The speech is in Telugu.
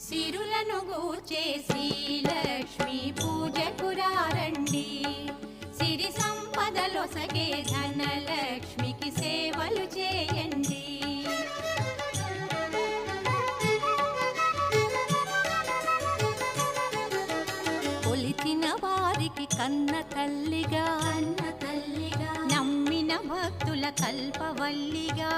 సిరులను గూర్చే శ్రీలక్ష్మి పూజకు రండి, సిరి సంపదలొసగే ధనలక్ష్మికి సేవలు చేయండి. కొలిచిన వారికి కన్న తల్లిగా నమ్మిన భక్తుల కల్పవల్లిగా